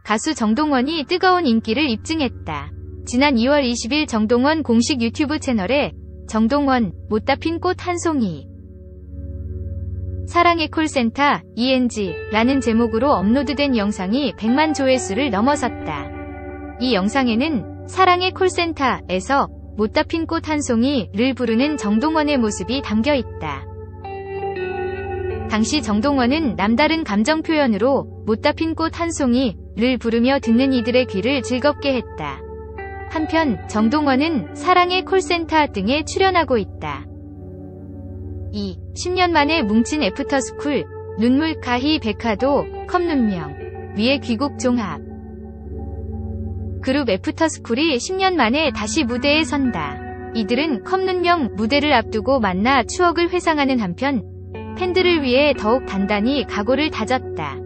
가수 정동원이 뜨거운 인기를 입증했다. 지난 2월 20일 정동원 공식 유튜브 채널에 정동원, 못다 핀 꽃 한 송이 사랑의 콜센터 ENG라는 제목으로 업로드된 영상이 100만 조회수를 넘어섰다. 이 영상에는 사랑의 콜센터에서 못다 핀 꽃 한 송이를 부르는 정동원의 모습이 담겨있다. 당시 정동원은 남다른 감정 표현으로 못다 핀 꽃 한 송이를 부르며 듣는 이들의 귀를 즐겁게 했다. 한편 정동원은 사랑의 콜센터 등에 출연하고 있다. 10년 만에 뭉친 애프터스쿨, 눈물 가희 백화도, 컵눈명, 위의 귀국 종합. 그룹 애프터스쿨이 10년 만에 다시 무대에 선다. 이들은 컵눈명 무대를 앞두고 만나 추억을 회상하는 한편 팬들을 위해 더욱 단단히 각오를 다졌다.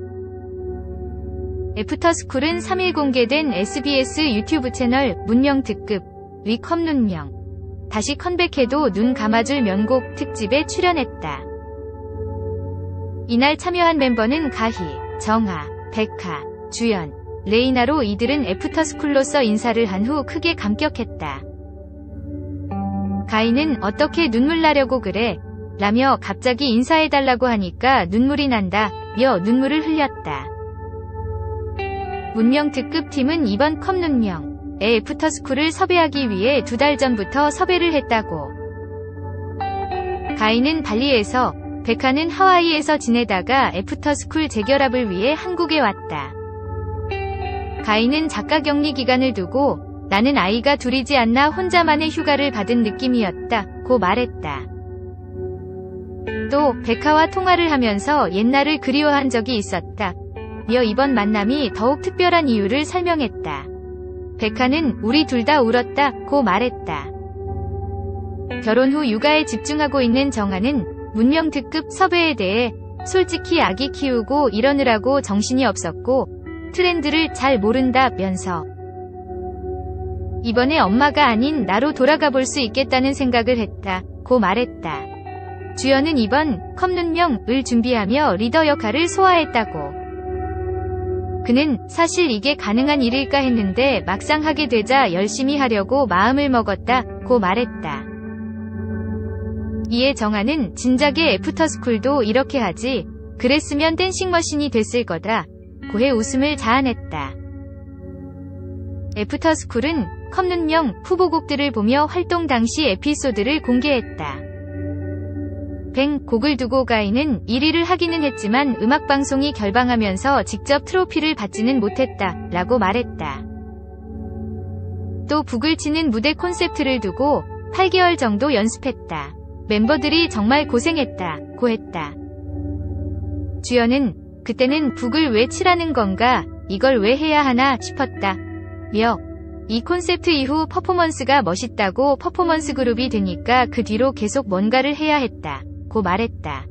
애프터스쿨은 3일 공개된 SBS 유튜브 채널 문명 특급 위 컵눈명 다시 컴백해도 눈 감아줄 명곡 특집에 출연했다. 이날 참여한 멤버는 가희, 정아, 백하, 주연, 레이나로 이들은 애프터스쿨로서 인사를 한 후 크게 감격했다. 가희는 어떻게 눈물 나려고 그래? 라며 갑자기 인사해달라고 하니까 눈물이 난다 며 눈물을 흘렸다. 문명 특급 팀은 이번 컵눈명의 애프터스쿨을 섭외하기 위해 2달 전부터 섭외를 했다고. 가희는 발리에서, 백하는 하와이에서 지내다가 애프터스쿨 재결합을 위해 한국에 왔다. 가희는 작가 격리 기간을 두고 나는 아이가 둘이지 않나 혼자만의 휴가를 받은 느낌이었다 고 말했다. 또 백하와 통화를 하면서 옛날을 그리워한 적이 있었다 며 이번 만남이 더욱 특별한 이유를 설명했다. 백하는 우리 둘 다 울었다 고 말했다. 결혼 후 육아에 집중하고 있는 정아는 문명 특급 섭외에 대해 솔직히 아기 키우고 이러느라고 정신이 없었고 트렌드를 잘 모른다면서 이번에 엄마가 아닌 나로 돌아가 볼 수 있겠다는 생각을 했다 고 말했다. 주연은 이번 컵눈명을 준비하며 리더 역할을 소화했다고. 그는 사실 이게 가능한 일일까 했는데 막상 하게 되자 열심히 하려고 마음을 먹었다 고 말했다. 이에 정아는 진작에 애프터스쿨도 이렇게 하지 그랬으면 댄싱머신이 됐을 거다 고해 웃음을 자아냈다. 애프터스쿨은 컵눈명 후보곡들을 보며 활동 당시 에피소드를 공개했다. 100곡을 두고 가희는 1위를 하기는 했지만 음악방송이 결방하면서 직접 트로피를 받지는 못했다 라고 말했다. 또 북을 치는 무대 콘셉트를 두고 8개월 정도 연습했다. 멤버들이 정말 고생했다 고 했다. 주연은 그때는 북을 왜 치라는 건가 이걸 왜 해야 하나 싶었다 며 이 콘셉트 이후 퍼포먼스가 멋있다고 퍼포먼스 그룹이 되니까 그 뒤로 계속 뭔가를 해야 했다 고 말했다.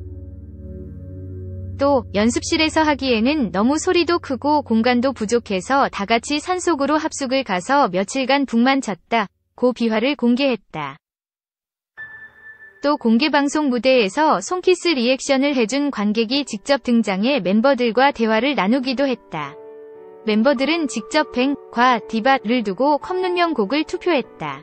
또 연습실에서 하기에는 너무 소리도 크고 공간도 부족해서 다같이 산속으로 합숙을 가서 며칠간 북만 쳤다 고 비화를 공개했다. 또 공개방송 무대에서 손키스 리액션을 해준 관객이 직접 등장해 멤버들과 대화를 나누기도 했다. 멤버들은 직접 뱅과 디바를 두고 컵눈명 곡을 투표했다.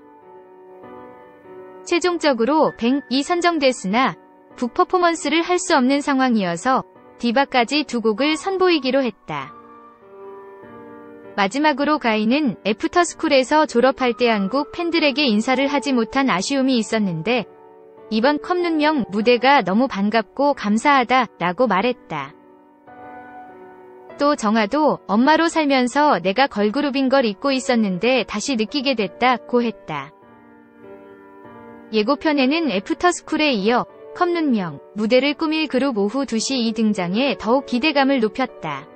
최종적으로 뱅이 선정됐으나 북 퍼포먼스를 할 수 없는 상황이어서 디바까지 2곡을 선보이기로 했다. 마지막으로 가희는 애프터스쿨에서 졸업할 때 한국 팬들에게 인사를 하지 못한 아쉬움이 있었는데 이번 컵눈명 무대가 너무 반갑고 감사하다 라고 말했다. 또 정아도 엄마로 살면서 내가 걸그룹인 걸 잊고 있었는데 다시 느끼게 됐다 고 했다. 예고편에는 애프터스쿨에 이어 컵눈명 무대를 꾸밀 그룹 오후 2시 2등장에 더욱 기대감을 높였다.